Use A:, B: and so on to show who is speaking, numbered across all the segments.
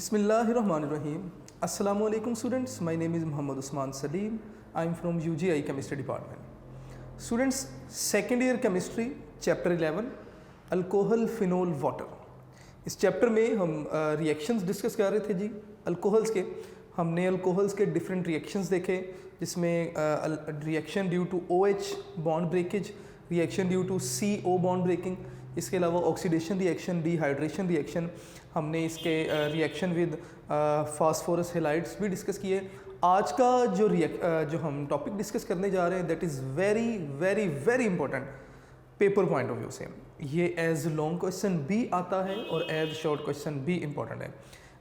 A: Bismillahirrahmanirrahim. Assalamu alaikum students. My name is Muhammad Usman Salim. I am from UGI Chemistry Department. Students, second year chemistry, chapter 11, alcohol phenol water. इस chapter में हम reactions discuss कर रहे थे जी alcohols के. हमने alcohols के different reactions देखे जिसमें reaction due to OH bond breakage, reaction due to CO bond breaking, इसके अलावा ऑक्सीडेशन रिएक्शन, डिहाइड्रेशन रिएक्शन. हमने इसके रिएक्शन विद फास्फोरस हेलाइड्स भी डिस्कस किए. आज का जो हम टॉपिक डिस्कस करने जा रहे हैं that is very very very important paper point of view से. ये एज लॉन्ग क्वेश्चन भी आता है और एज शॉर्ट क्वेश्चन भी इंपॉर्टेंट है.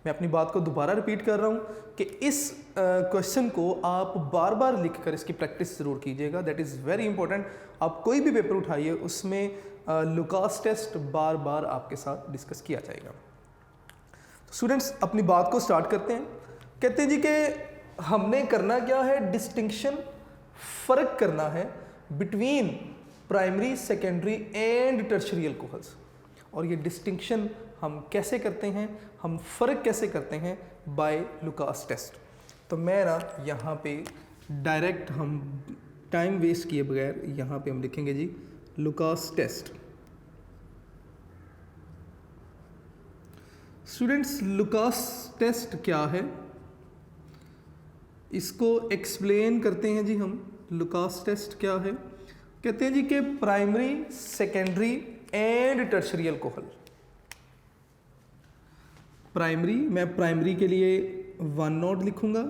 A: मैं अपनी बात को दोबारा रिपीट कर रहा हूँ कि इस क्वेश्चन को आप बार बार लिखकर इसकी प्रैक्टिस ज़रूर कीजिएगा. That is very important. आप कोई भी पेपर उठाइए उसमें लुकास टेस्ट बार बार आपके साथ डिस्कस किया जाएगा. तो स्टूडेंट्स अपनी बात को स्टार्ट करते हैं. कहते हैं जी कि हमने करना क्या है, डिस्टिंक्शन, फ़र्क करना है between primary, secondary and tertiary alcohols. और ये डिस्टिंक्शन हम कैसे करते हैं, हम फ़र्क कैसे करते हैं, बाय लुकास टेस्ट. तो मैं ना यहाँ पे डायरेक्ट हम टाइम वेस्ट किए बगैर यहाँ पे हम लिखेंगे जी Lucas test. Students Lucas test क्या है इसको एक्सप्लेन करते हैं जी हम. लुकास टेस्ट क्या है, कहते हैं जी कि primary, secondary and tertiary alcohol. Primary, मैं प्राइमरी के लिए 1 नोट लिखूंगा,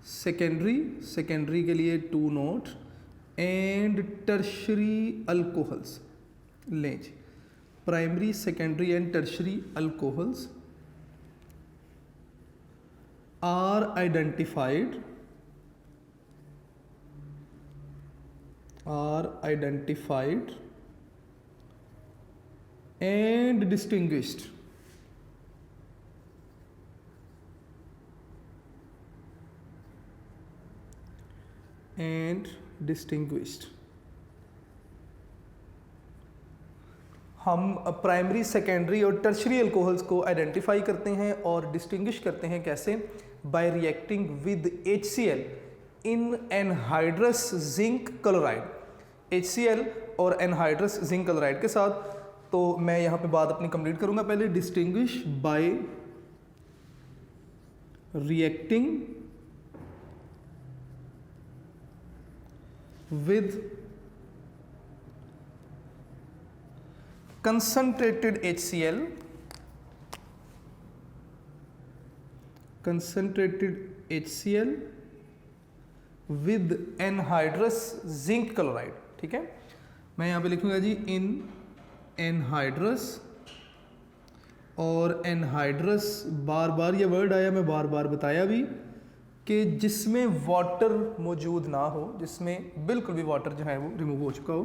A: सेकेंडरी के लिए 2 नोट एंड टर्शरी अल्कोहल्स. लें जी, primary, secondary and tertiary alcohols are identified and distinguished हम प्राइमरी, सेकेंडरी और टर्शरी अल्कोहल्स को आइडेंटिफाई करते हैं और डिस्टिंग्विश करते हैं कैसे, by reacting with HCl in anhydrous zinc chloride. HCl और एनहाइड्रस जिंक क्लोराइड के साथ. तो मैं यहाँ पे बात अपनी कंप्लीट करूँगा. पहले distinguish bye reacting with concentrated HCl with anhydrous zinc chloride. ठीक है, मैं यहाँ पे लिखूंगा जी इन एनहाइड्रस. और एनहाइड्रस बार बार ये वर्ड आया, मैं बार बार बताया भी कि जिसमें वाटर मौजूद ना हो, जिसमें बिल्कुल भी वाटर जो है वो रिमूव हो चुका हो.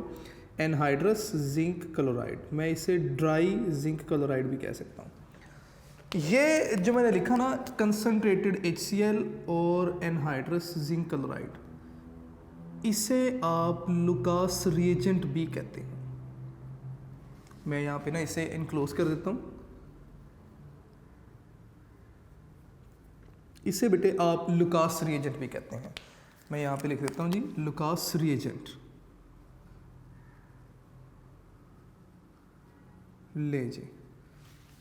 A: एनहाइड्रस जिंक क्लोराइड, मैं इसे ड्राई जिंक क्लोराइड भी कह सकता हूँ. ये जो मैंने लिखा ना कंसनट्रेटेड HCl और एनहाइड्रस जिंक क्लोराइड, इसे आप लुकास रिएजेंट भी कहते हैं. मैं यहाँ पे ना इसे इनक्लोज कर देता हूँ. इसे बेटे आप लुकास रिएजेंट भी कहते हैं. मैं यहाँ पे लिख देता हूँ जी लुकास रिएजेंट. ले जी,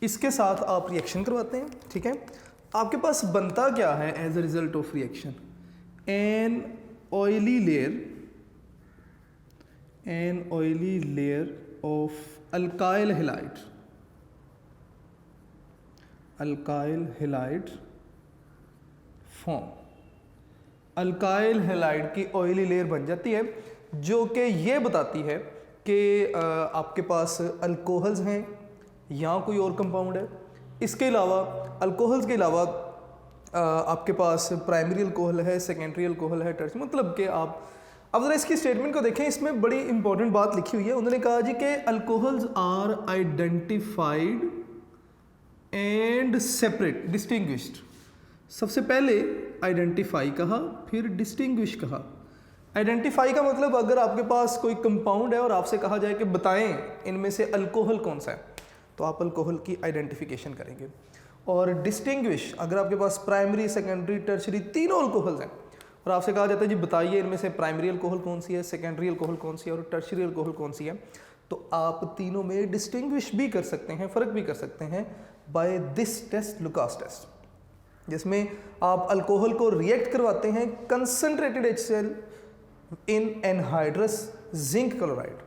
A: इसके साथ आप रिएक्शन करवाते हैं. ठीक है, आपके पास बनता क्या है as a result of reaction, an oily layer of alkyl halide form. Alkyl halide की ऑयली लेयर बन जाती है जो कि ये बताती है कि आपके पास अल्कोहल्स हैं या कोई और कंपाउंड है. इसके अलावा अल्कोहल्स के अलावा आपके पास प्राइमरी अल्कोहल है, सेकेंडरी अल्कोहल है, टर्शरी. मतलब कि आप अब ज़रा इसकी स्टेटमेंट को देखें, इसमें बड़ी इंपॉर्टेंट बात लिखी हुई है. उन्होंने कहा जी कि alcohols are identified and separate distinguished. सबसे पहले आइडेंटिफाई कहा, फिर डिस्टिंग्विश कहा. आइडेंटिफाई का मतलब अगर आपके पास कोई कंपाउंड है और आपसे कहा जाए कि बताएं इनमें से अल्कोहल कौन सा है, तो आप अल्कोहल की आइडेंटिफिकेशन करेंगे. और डिस्टिंग्विश, अगर आपके पास प्राइमरी, सेकेंडरी, टर्शरी तीनों अल्कोहल्स हैं और आपसे कहा जाता है जी बताइए इनमें से प्राइमरी अल्कोहल कौन सी है, सेकेंडरी अल्कोहल कौन सी है और टर्शरी अल्कोहल कौन सी है, तो आप तीनों में डिस्टिंग्विश भी कर सकते हैं, फ़र्क भी कर सकते हैं by this test, Lucas test, जिसमें आप अल्कोहल को रिएक्ट करवाते हैं concentrated HCl in anhydrous zinc chloride,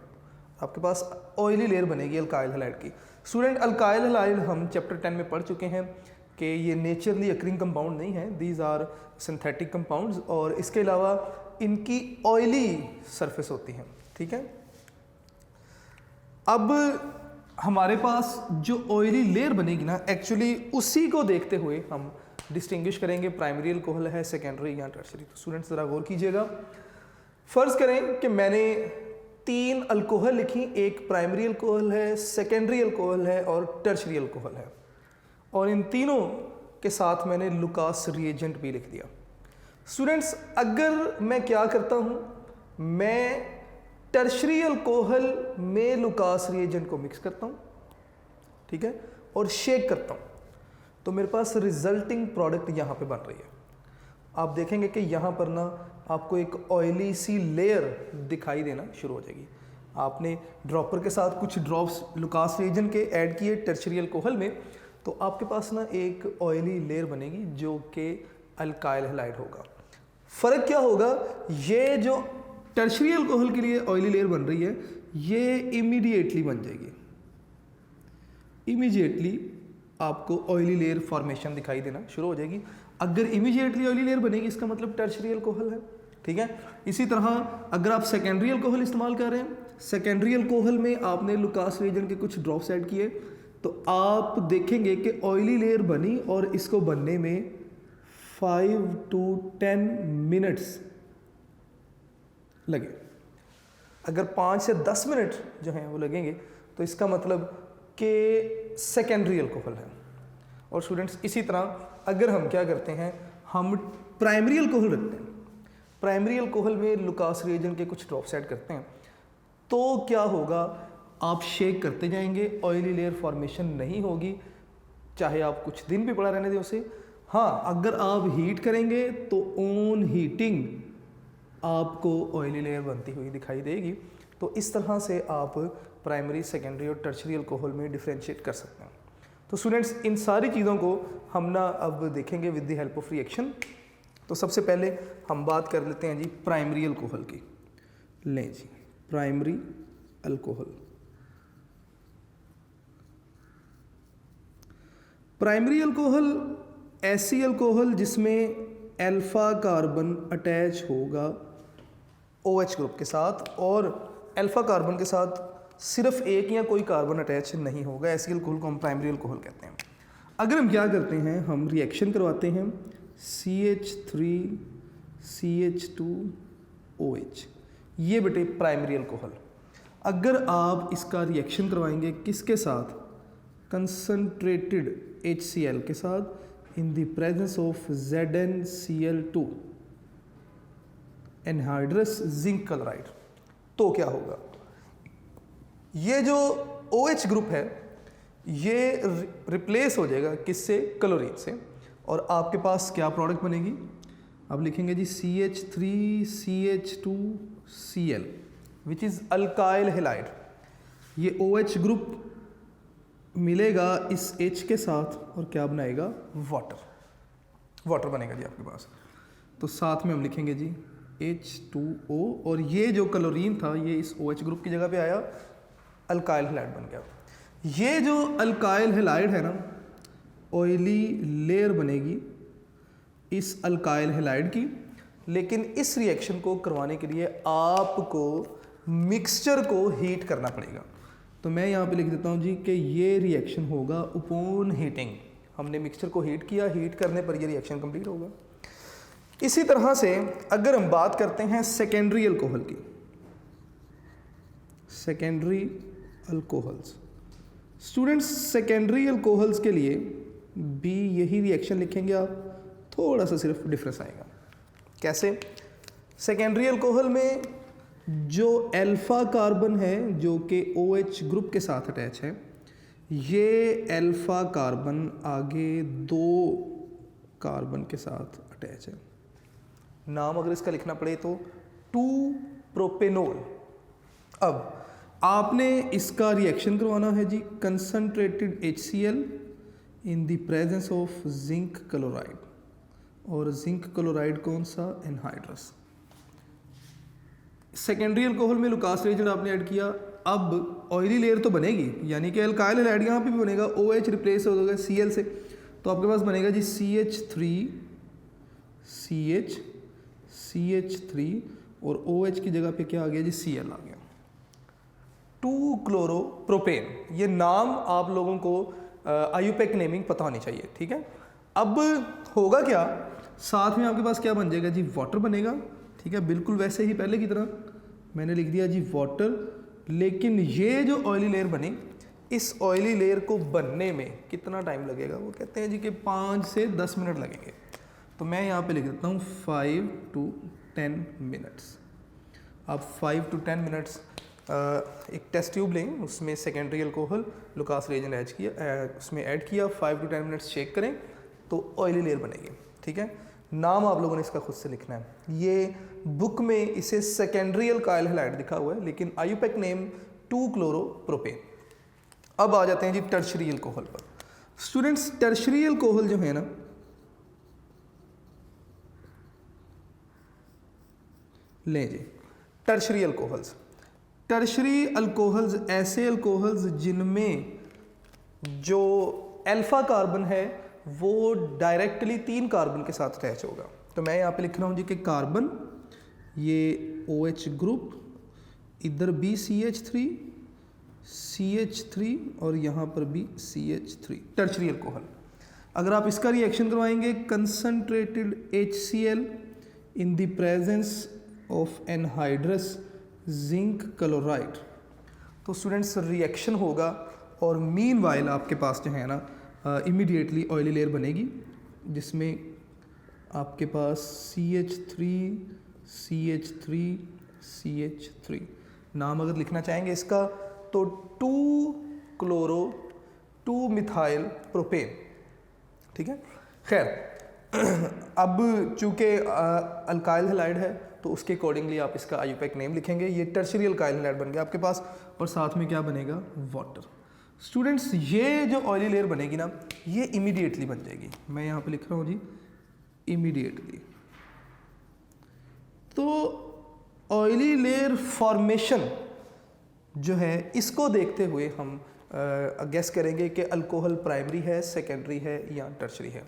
A: आपके पास ऑयली लेयर बनेगी अल्काइल हैलाइड की। स्टूडेंट, अल्काइल हैलाइड हम चैप्टर 10 में पढ़ चुके हैं कि ये नेचुरली अकरिंग कंपाउंड नहीं है, दीज आर सिंथेटिक कंपाउंड्स, और इसके अलावा इनकी ऑयली सरफेस होती है, ठीक है। अब हमारे पास जो ऑयली लेयर बनेगी ना, एक्चुअली उसी को देखते हुए हम डिस्टिंग्विश करेंगे प्राइमरी अल्कोहल है, सेकेंडरी या टर्शरी। तो स्टूडेंट्स ज़रा गौर कीजिएगा। फर्ज करें कि मैंने 3 अल्कोहल लिखी, एक प्राइमरी अल्कोहल है, सेकेंडरी अल्कोहल है और टर्शरी अल्कोहल है, और इन तीनों के साथ मैंने लुकास रिएजेंट भी लिख दिया। स्टूडेंट्स, अगर मैं क्या करता हूँ, मैं टर्शरी अल्कोहल में लुकास रिएजेंट को मिक्स करता हूँ, ठीक है, और शेक करता हूँ, तो मेरे पास रिजल्टिंग प्रोडक्ट यहाँ पे बन रही है। आप देखेंगे कि यहाँ पर ना आपको एक ऑयली सी लेयर दिखाई देना शुरू हो जाएगी। आपने ड्रॉपर के साथ कुछ ड्रॉप्स लुकास रिएजेंट के ऐड किए टर्शरी अल्कोहल में, तो आपके पास ना एक ऑयली लेयर बनेगी जो कि अल्काइल हैलाइड होगा। फ़र्क क्या होगा, ये जो टर्शरी अल्कोहल के लिए ऑयली लेयर बन रही है ये इमीडिएटली बन जाएगी, इमीडिएटली आपको ऑयली लेयर फॉर्मेशन दिखाई देना शुरू हो जाएगी। अगर इमीडिएटली ऑयली लेयर बनेगी इसका मतलब टर्शरी अल्कोहल है, ठीक है। इसी तरह अगर आप सेकेंडरी अल्कोहल इस्तेमाल कर रहे हैं, सेकेंडरी अल्कोहल में आपने लुकास रिएजेंट के कुछ ड्रॉप्स ऐड किए, तो आप देखेंगे कि ऑयली लेयर बनी और इसको बनने में 5 to 10 मिनट्स लगे। अगर 5 से 10 मिनट जो हैं वो लगेंगे तो इसका मतलब कि सेकेंडरी अल्कोहल है। और स्टूडेंट्स, इसी तरह अगर हम क्या करते हैं, हम प्राइमरी अल्कोहल रखते हैं, प्राइमरी अल्कोहल में लुकास रिएजेंट के कुछ ड्रॉप्स ऐड करते हैं, तो क्या होगा, आप शेक करते जाएंगे, ऑयली लेयर फॉर्मेशन नहीं होगी, चाहे आप कुछ दिन भी पड़ा रहने दें उसे। हाँ, अगर आप हीट करेंगे तो ऑन हीटिंग आपको ऑयली लेयर बनती हुई दिखाई देगी। तो इस तरह से आप प्राइमरी, सेकेंडरी और टर्शरी अल्कोहल में डिफ्रेंशिएट कर सकते हैं। तो स्टूडेंट्स, इन सारी चीज़ों को हम ना अब देखेंगे with the help of reaction. तो सबसे पहले हम बात कर लेते हैं जी प्राइमरी अल्कोहल की। लें जी, प्राइमरी अल्कोहल। प्राइमरी अल्कोहल ऐसी अल्कोहल जिसमें अल्फा कार्बन अटैच होगा OH ग्रुप के साथ, और अल्फा कार्बन के साथ सिर्फ एक या कोई कार्बन अटैच नहीं होगा, ऐसी अल्कोहल को हम प्राइमरी अल्कोहल कहते हैं। अगर हम क्या करते हैं, हम रिएक्शन करवाते हैं CH3 CH2OH, ये बेटे प्राइमरी अल्कोहल। अगर आप इसका रिएक्शन करवाएंगे किसके साथ, कंसनट्रेटेड HCl के साथ इन the presence of ZnCl2 anhydrous zinc chloride, तो क्या होगा, ये जो OH ग्रुप है ये रिप्लेस हो जाएगा किससे, क्लोरीन से, और आपके पास क्या प्रोडक्ट बनेगी, आप लिखेंगे जी CH3 CH2Cl which is alkyl halide. ये OH ग्रुप मिलेगा इस H के साथ और क्या बनाएगा, वाटर बनेगा जी आपके पास। तो साथ में हम लिखेंगे जी H2O, और ये जो क्लोरीन था ये इस OH ग्रुप की जगह पे आया, अल्काइल हैलाइड बन गया। ये जो अल्काइल हैलाइड है ना, ऑयली लेयर बनेगी इस अल्काइल हैलाइड की, लेकिन इस रिएक्शन को करवाने के लिए आपको मिक्सचर को हीट करना पड़ेगा। तो मैं यहाँ पे लिख देता हूँ जी कि ये रिएक्शन होगा अपॉन हीटिंग। हमने मिक्सचर को हीट किया, हीट करने पर ये रिएक्शन कंप्लीट होगा। इसी तरह से अगर हम बात करते हैं सेकेंडरी अल्कोहल की, secondary alcohols, students secondary alcohols के लिए भी यही रिएक्शन लिखेंगे आप, थोड़ा सा सिर्फ डिफरेंस आएगा। कैसे, सेकेंडरी अल्कोहल में जो अल्फा कार्बन है जो कि OH ग्रुप के साथ अटैच है, ये अल्फा कार्बन आगे 2 कार्बन के साथ अटैच है। नाम अगर इसका लिखना पड़े तो 2 प्रोपेनोल। अब आपने इसका रिएक्शन करवाना है जी concentrated HCl in the presence of zinc chloride, और जिंक क्लोराइड कौन सा, एनहाइड्रस। सेकेंडरी अल्कोहल में लुकास रिएजेंट आपने ऐड किया, अब ऑयली लेयर तो बनेगी, यानी कि अल्काइल हैलाइड यहाँ पे भी बनेगा, OH रिप्लेस हो जाएगा Cl से, तो आपके पास बनेगा जी CH3 और OH की जगह पे क्या आ गया जी, Cl आ गया। 2 क्लोरोप्रोपेन, ये नाम आप लोगों को आयुपेक नेमिंग पता होनी चाहिए, ठीक है। अब होगा क्या, साथ में आपके पास क्या बन जाएगा जी, वाटर बनेगा, ठीक है, बिल्कुल वैसे ही पहले की तरह मैंने लिख दिया जी वाटर। लेकिन ये जो ऑयली लेयर बनी, इस ऑयली लेयर को बनने में कितना टाइम लगेगा, वो कहते हैं जी कि 5 से 10 मिनट लगेंगे। तो मैं यहाँ पे लिख देता हूँ 5 to 10 मिनट्स। आप 5 to 10 मिनट्स एक टेस्ट ट्यूब लें, उसमें secondary alcohol Lucas reagent add किया, उसमें ऐड किया, 5 to 10 मिनट्स चेक करें तो ऑयली लेयर बनेगी, ठीक है। नाम आप लोगों ने इसका खुद से लिखना है। ये बुक में इसे सेकेंडरी अल्काइल हैलाइड लिखा हुआ है, लेकिन आयुपेक नेम 2 क्लोरोप्रोपेन। अब आ जाते हैं जी टर्शरी अल्कोहल पर। स्टूडेंट्स, टर्शरी अल्कोहल जो है ना, लें जी टर्शरी अल्कोहल्स। टर्शरी अल्कोहल्स ऐसे अल्कोहल्स जिनमें जो अल्फा कार्बन है वो डायरेक्टली 3 कार्बन के साथ अटैच होगा। तो मैं यहाँ पे लिख रहा हूँ जी कि कार्बन, ये OH ग्रुप, इधर भी CH3 और यहाँ पर भी CH3, टर्शरी अल्कोहल। अगर आप इसका रिएक्शन करवाएंगे concentrated HCl in the presence of anhydrous zinc chloride, तो स्टूडेंट्स रिएक्शन होगा और मीनवाइल आपके पास जो है ना इमीडिएटली ऑयली लेयर बनेगी, जिसमें आपके पास CH3 नाम अगर लिखना चाहेंगे इसका तो 2 मिथाइल प्रोपेन, ठीक है। खैर, अब चूंकि अल्काइल हैलाइड है तो उसके अकॉर्डिंगली आप इसका आयुपेक नेम लिखेंगे। ये टर्शरी अल्काइल हैलाइड बन गया आपके पास, और साथ में क्या बनेगा, वाटर। स्टूडेंट्स, ये जो ऑयली लेयर बनेगी ना, ये इमीडिएटली बन जाएगी। मैं यहाँ पे लिख रहा हूँ जी इमीडिएटली। तो ऑयली लेयर फॉर्मेशन जो है, इसको देखते हुए हम गेस करेंगे कि अल्कोहल प्राइमरी है, सेकेंडरी है या टर्शरी है।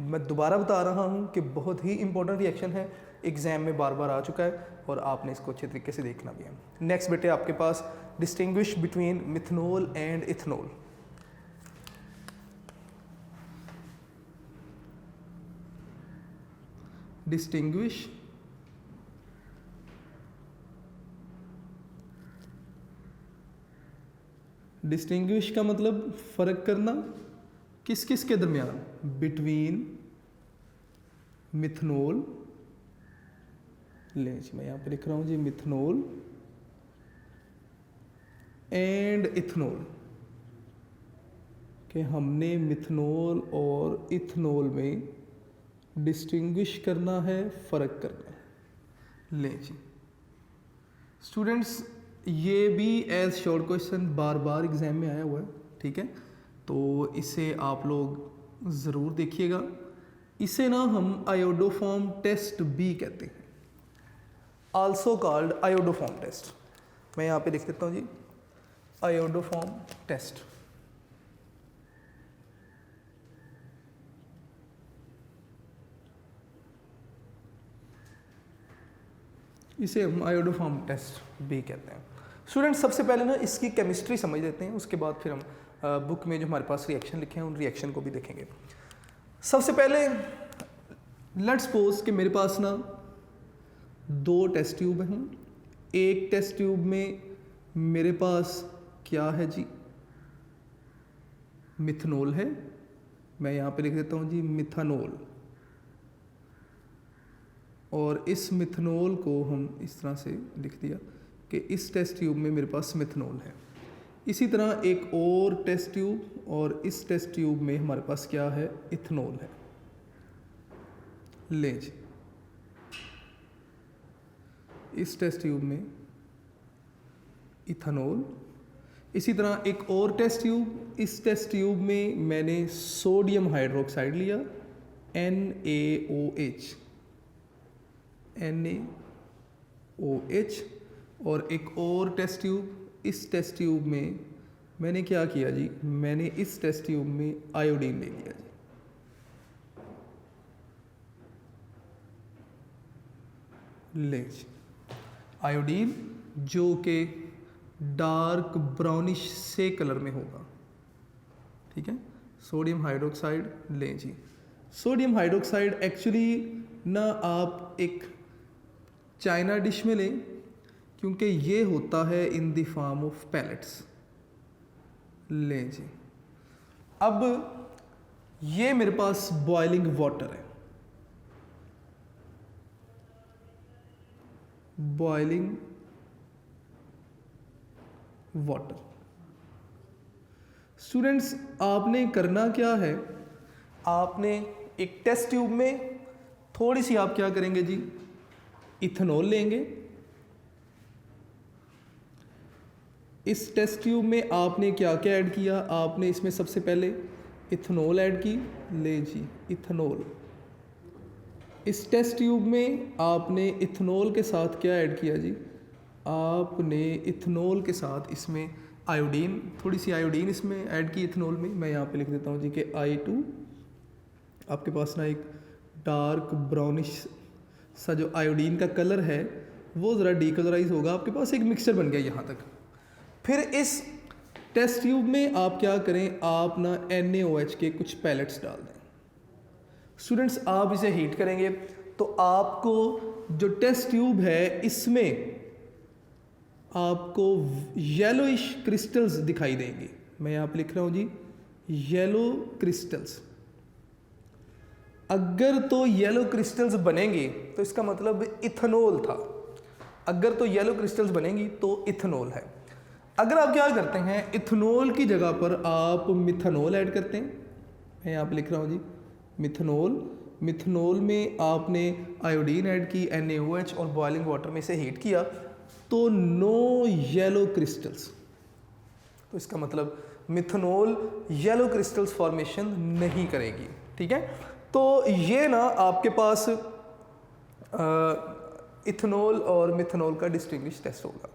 A: मैं दोबारा बता रहा हूँ कि बहुत ही इंपॉर्टेंट रिएक्शन है, एग्जाम में बार बार आ चुका है और आपने इसको अच्छे तरीके से देखना भी है। नेक्स्ट बेटे आपके पास distinguish between methanol and ethanol. Distinguish का मतलब फर्क करना, किस किस के दरमियान, बिटवीन मिथनॉल, ले जी मैं यहाँ पे लिख रहा हूँ जी मिथनॉल एंड इथनॉल, कि हमने मिथनॉल और इथनॉल में डिस्टिंग्विश करना है, फ़र्क करना है। ले जी स्टूडेंट्स, ये भी एज शॉर्ट क्वेश्चन बार बार एग्जाम में आया हुआ है, ठीक है, तो इसे आप लोग ज़रूर देखिएगा। इसे ना हम आयोडोफॉर्म टेस्ट भी कहते हैं, आल्सो कॉल्ड आयोडोफॉर्म टेस्ट। मैं यहाँ पे लिख देता हूँ जी आयोडोफॉर्म टेस्ट। इसे हम आयोडोफॉर्म टेस्ट भी कहते हैं। स्टूडेंट्स, सबसे पहले ना इसकी केमिस्ट्री समझ लेते हैं, उसके बाद फिर हम बुक में जो हमारे पास रिएक्शन लिखे हैं उन रिएक्शन को भी देखेंगे। सबसे पहले लेट्स सपोज कि मेरे पास ना 2 टेस्ट ट्यूब हैं। एक टेस्ट ट्यूब में मेरे पास क्या है जी, मिथनॉल है, मैं यहाँ पे लिख देता हूँ जी मिथानॉल, और इस मिथनॉल को हम इस तरह से लिख दिया कि इस टेस्ट ट्यूब में मेरे पास मिथनॉल है। इसी तरह एक और टेस्ट ट्यूब, और इस टेस्ट ट्यूब में हमारे पास क्या है, इथेनॉल है। ले जी, इस टेस्ट ट्यूब में इथेनॉल। इसी तरह एक और टेस्ट ट्यूब, इस टेस्ट ट्यूब में मैंने सोडियम हाइड्रोक्साइड लिया, NaOH, NaOH। और एक और टेस्ट ट्यूब, इस टेस्ट ट्यूब में मैंने क्या किया जी, मैंने इस टेस्ट ट्यूब में आयोडीन ले लिया जी। ले जी, आयोडीन जो कि डार्क ब्राउनिश से कलर में होगा, ठीक है। सोडियम हाइड्रोक्साइड लें जी। सोडियम हाइड्रोक्साइड एक्चुअली ना आप एक चाइना डिश में लें, क्योंकि ये होता है in the form of pellets. लें जी, अब ये मेरे पास बॉइलिंग वाटर है, बॉइलिंग वाटर। स्टूडेंट्स, आपने करना क्या है, आपने एक टेस्ट ट्यूब में थोड़ी सी आप क्या करेंगे जी, इथेनॉल लेंगे। इस टेस्ट ट्यूब में आपने क्या क्या ऐड किया, आपने इसमें सबसे पहले इथेनॉल ऐड की। ले जी, इथेनॉल। इस टेस्ट ट्यूब में आपने इथेनॉल के साथ क्या ऐड किया जी, आपने इथेनॉल के साथ इसमें आयोडीन, थोड़ी सी आयोडीन इसमें ऐड की इथेनॉल में। मैं यहाँ पे लिख देता हूँ जी कि I2। आपके पास ना एक डार्क ब्राउनिश सा जो आयोडीन का कलर है वो ज़रा डीकलराइज होगा, आपके पास एक मिक्सचर बन गया यहाँ तक। फिर इस टेस्ट ट्यूब में आप क्या करें, आप ना NaOH के कुछ पैलेट्स डाल दें। स्टूडेंट्स, आप इसे हीट करेंगे तो आपको जो टेस्ट ट्यूब है इसमें आपको येलोइश क्रिस्टल्स दिखाई देंगे। मैं यहाँ पे लिख रहा हूँ जी, येलो क्रिस्टल्स। अगर तो येलो क्रिस्टल्स बनेंगे तो इसका मतलब इथेनॉल था। अगर तो येलो क्रिस्टल्स बनेंगी तो इथेनॉल है। अगर आप क्या करते हैं, इथेनॉल की जगह पर आप मिथेनॉल ऐड करते हैं। मैं यहाँ पे लिख रहा हूँ जी, मिथेनॉल। मिथेनॉल में आपने आयोडीन ऐड की, NaOH, और बॉइलिंग वाटर में इसे हीट किया तो नो येलो क्रिस्टल्स। तो इसका मतलब मिथेनॉल येलो क्रिस्टल्स फॉर्मेशन नहीं करेगी, ठीक है। तो ये ना आपके पास इथेनॉल और मिथेनॉल का डिस्टिंग्विश टेस्ट होगा।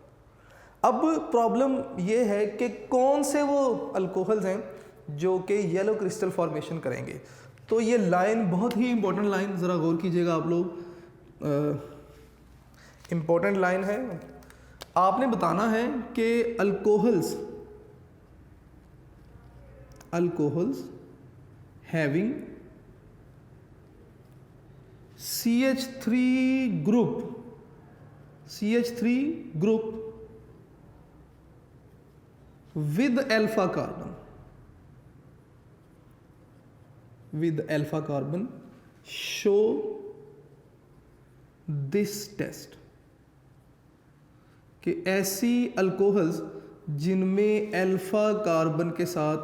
A: अब प्रॉब्लम ये है कि कौन से वो अल्कोहल्स हैं जो कि येलो क्रिस्टल फॉर्मेशन करेंगे। तो ये लाइन बहुत ही इंपॉर्टेंट लाइन, ज़रा गौर कीजिएगा आप लोग। इंपॉर्टेंट लाइन है। आपने बताना है कि alcohols having CH3 group with alpha carbon show this test। कि ऐसी अल्कोहल्स जिनमें अल्फा कार्बन के साथ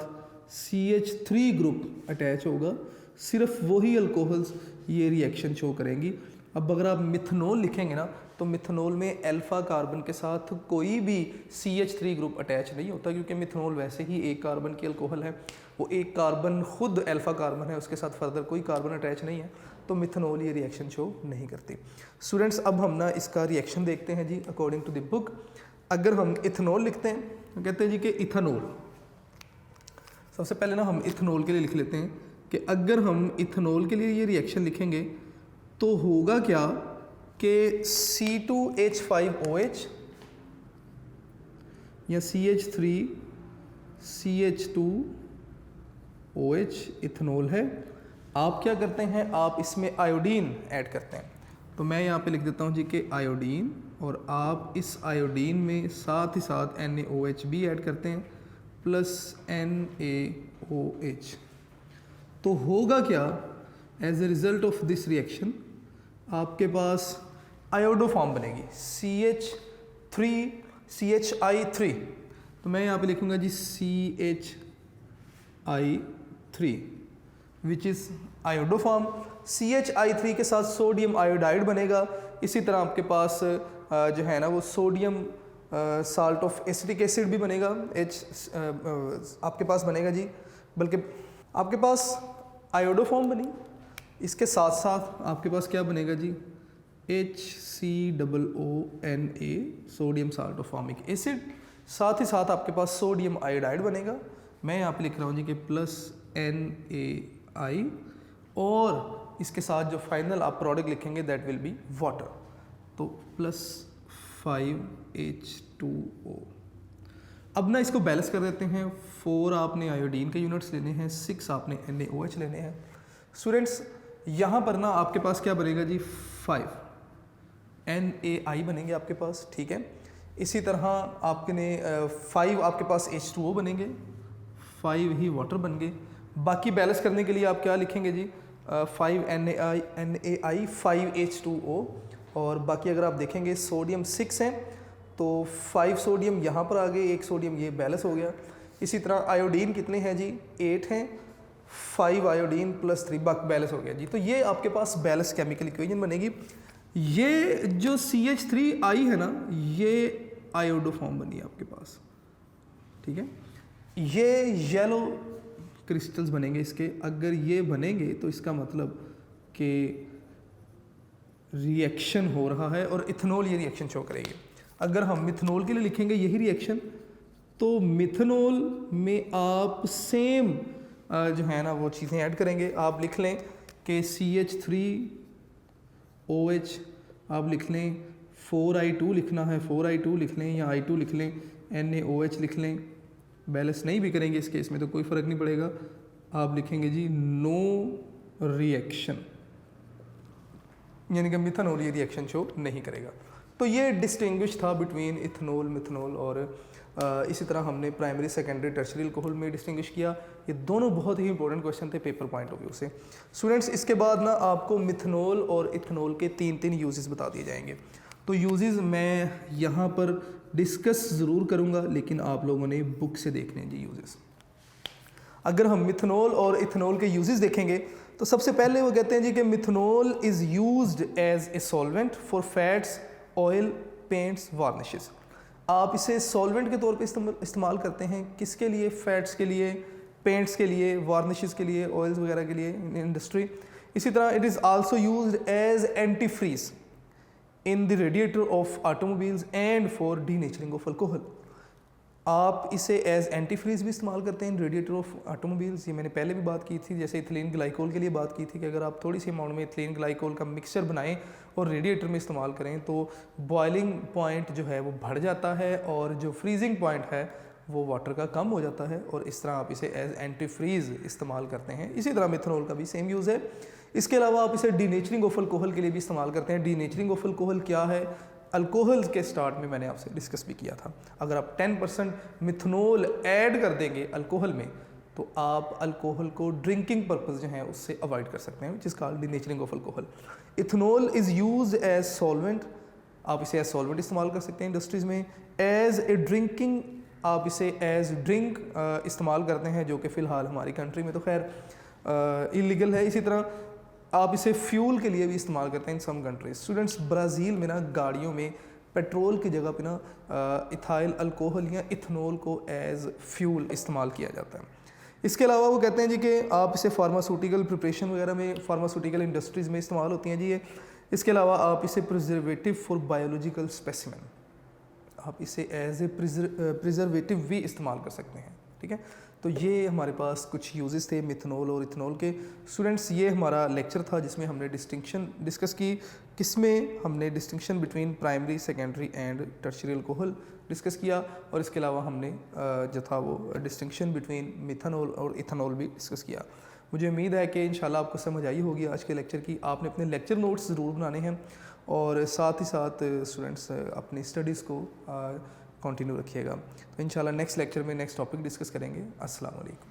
A: CH3 ग्रुप अटैच होगा, सिर्फ वही अल्कोहल्स ये रिएक्शन शो करेंगी। अब अगर आप मिथेनॉल लिखेंगे ना तो मिथेनॉल में अल्फा कार्बन के साथ कोई भी CH3 ग्रुप अटैच नहीं होता, क्योंकि मिथेनॉल वैसे ही एक कार्बन की अल्कोहल है। वो एक कार्बन खुद अल्फा कार्बन है, उसके साथ फर्दर कोई कार्बन अटैच नहीं है, तो मिथेनॉल ये रिएक्शन शो नहीं करती। स्टूडेंट्स, अब हम ना इसका रिएक्शन देखते हैं जी अकॉर्डिंग टू द बुक। अगर हम इथेनॉल लिखते हैं तो कहते हैं जी कि इथेनॉल, सबसे पहले ना हम इथेनॉल के लिए लिख लेते हैं कि अगर हम इथेनॉल के लिए ये रिएक्शन लिखेंगे तो होगा क्या कि C2H5OH या CH3CH2OH इथेनॉल है। आप क्या करते हैं, आप इसमें आयोडीन ऐड करते हैं। तो मैं यहाँ पे लिख देता हूँ जी कि आयोडीन, और आप इस आयोडीन में साथ ही साथ NaOH भी ऐड करते हैं प्लस NaOH। तो होगा क्या, as a result of this reaction आपके पास आयोडो फॉर्म बनेगी CH3CHI3। तो मैं यहाँ पे लिखूँगा जी CHI3 which is iodoform. CHI3 के साथ सोडियम आयोडाइड बनेगा। इसी तरह आपके पास जो है ना वो sodium salt of acetic acid भी बनेगा, आपके पास बनेगा जी, बल्कि आपके पास आयोडोफॉर्म बनी, इसके साथ साथ आपके पास क्या बनेगा जी, HCOONA sodium salt of formic acid, साथ ही साथ आपके पास सोडियम आयोडाइड बनेगा। मैं यहाँ पे लिख रहा हूँ जी कि +NaI, और इसके साथ जो फाइनल आप प्रोडक्ट लिखेंगे दैट विल बी वाटर, तो +5H2O। अब ना इसको बैलेंस कर देते हैं। 4 आपने आयोडीन के यूनिट्स लेने हैं, 6 आपने NaOH लेने हैं। स्टूडेंट्स यहाँ पर ना आपके पास क्या बनेगा जी, 5 NaI बनेंगे आपके पास, ठीक है। इसी तरह आपने 5 आपके पास H2O बनेंगे, 5 ही वाटर बन गए। बाकी बैलेंस करने के लिए आप क्या लिखेंगे जी, 5 NaI 5 H2O, और बाकी अगर आप देखेंगे सोडियम 6 हैं तो 5 सोडियम यहाँ पर आ गए, 1 सोडियम ये बैलेंस हो गया। इसी तरह आयोडीन कितने हैं जी, 8 हैं, 5 आयोडीन +3 बाकी बैलेंस हो गया जी। तो ये आपके पास बैलेंस केमिकल इक्वेशन बनेगी। ये जो CH3I है ना, ये आयोडोफॉर्म बनी है आपके पास, ठीक है। ये येलो क्रिस्टल्स बनेंगे इसके। अगर ये बनेंगे तो इसका मतलब कि रिएक्शन हो रहा है और इथेनॉल ये रिएक्शन शो करेगी। अगर हम मिथेनॉल के लिए लिखेंगे यही रिएक्शन, तो मिथेनॉल में आप सेम जो है ना वो चीज़ें ऐड करेंगे। आप लिख लें कि CH3OH, आप लिख लें 4I2 लिखना है, 4I2 लिख लें या I2 लिख लें, NaOH लिख लें। बैलेंस नहीं भी करेंगे इस केस में तो कोई फ़र्क नहीं पड़ेगा। आप लिखेंगे जी नो रिएक्शन, यानी कि मिथेनॉल ये रिएक्शन शो नहीं करेगा। तो ये डिस्टिंग्विश था बिटवीन इथेनॉल, मिथेनॉल, और इसी तरह हमने प्राइमरी, सेकेंडरी, टर्शियरी अल्कोहल में डिस्टिंग्विश किया। ये दोनों बहुत ही इंपॉर्टेंट क्वेश्चन थे पेपर पॉइंट ऑफ व्यू से। स्टूडेंट्स इसके बाद ना आपको मिथेनॉल और इथेनॉल के 3 यूजेस बता दिए जाएंगे। तो यूजेस मैं यहाँ पर डिस्कस ज़रूर करूँगा, लेकिन आप लोगों ने बुक से देखने हैं जी यूजेस। अगर हम मिथेनॉल और इथेनॉल के यूजेस देखेंगे तो सबसे पहले वो कहते हैं जी कि methanol is used as a solvent for fats, oil, paints, varnishes. आप इसे सॉल्वेंट के तौर पे इस्तेमाल करते हैं, किसके लिए, फैट्स के लिए, पेंट्स के लिए, वार्निशेस के लिए, ऑयल्स वगैरह के लिए इन इंडस्ट्री। इसी तरह it is also used as antifreeze in the radiator of automobiles and for denaturing of alcohol. आप इसे एज एंटी फ्रीज भी इस्तेमाल करते हैं इन रेडिएटर ऑफ ऑटोमोबाइल्स। ये मैंने पहले भी बात की थी, जैसे इथिलीन ग्लाइकोल के लिए बात की थी कि अगर आप थोड़ी सी अमाउंट में इथिलीन ग्लाइकोल का मिक्सचर बनाएं और रेडिएटर में इस्तेमाल करें तो बॉइलिंग पॉइंट जो है वो बढ़ जाता है और जो फ्रीजिंग पॉइंट है वो वाटर का कम हो जाता है, और इस तरह आप इसे एज एंटी फ्रीज इस्तेमाल करते हैं। इसी तरह मिथेनॉल का भी सेम यूज़ है। इसके अलावा आप इसे डीनेचरिंग ऑफ अल्कोहल के लिए भी इस्तेमाल करते हैं। डीनेचरिंग ऑफ अल्कोहल क्या है, अल्कोहल के स्टार्ट में मैंने आपसे डिस्कस भी किया था। अगर आप 10% मिथेनॉल ऐड कर देंगे अल्कोहल में तो आप अल्कोहल को ड्रिंकिंग पर्पस जो है उससे अवॉइड कर सकते हैं, जिसका denaturing of alcohol. Ethanol is used as solvent, आप इसे एज सॉल्वेंट इस्तेमाल कर सकते हैं इंडस्ट्रीज़ में। एज ए ड्रिंकिंग, आप इसे एज ड्रिंक इस्तेमाल करते हैं, जो कि फ़िलहाल हमारी कंट्री में तो खैर इलीगल है। इसी तरह आप इसे फ्यूल के लिए भी इस्तेमाल करते हैं इन सम कंट्रीज। स्टूडेंट्स ब्राज़ील में ना गाड़ियों में पेट्रोल की जगह पे ना इथाइल अल्कोहल या इथेनॉल को एज फ्यूल इस्तेमाल किया जाता है। इसके अलावा वो कहते हैं जी कि आप इसे फार्मास्यूटिकल प्रिपरेशन वगैरह में, फार्मास्यूटिकल इंडस्ट्रीज़ में इस्तेमाल होती हैं जी ये। इसके अलावा आप इसे प्रिजर्वेटिव फॉर बायोलॉजिकल स्पेसिमेन, आप इसे एज ए प्रिजर्वेटिव भी इस्तेमाल कर सकते हैं, ठीक है। तो ये हमारे पास कुछ यूजेस थे मिथेनॉल और इथेनॉल के। स्टूडेंट्स ये हमारा लेक्चर था जिसमें हमने डिस्टिंक्शन डिस्कस की, किसमें हमने distinction between primary, secondary and tertiary alcohol discuss किया, और इसके अलावा हमने जो था वो डिस्टिंक्शन बिटवीन मिथेनॉल और इथेनॉल भी डिस्कस किया। मुझे उम्मीद है कि इंशाल्लाह आपको समझ आई होगी आज के लेक्चर की। आपने अपने लेक्चर नोट्स ज़रूर बनाने हैं और साथ ही साथ स्टूडेंट्स अपनी स्टडीज़ को कंटिन्यू रखिएगा। तो इंशाल्लाह नेक्स्ट लेक्चर में नेक्स्ट टॉपिक डिस्कस करेंगे। अस्सलाम वालेकुम।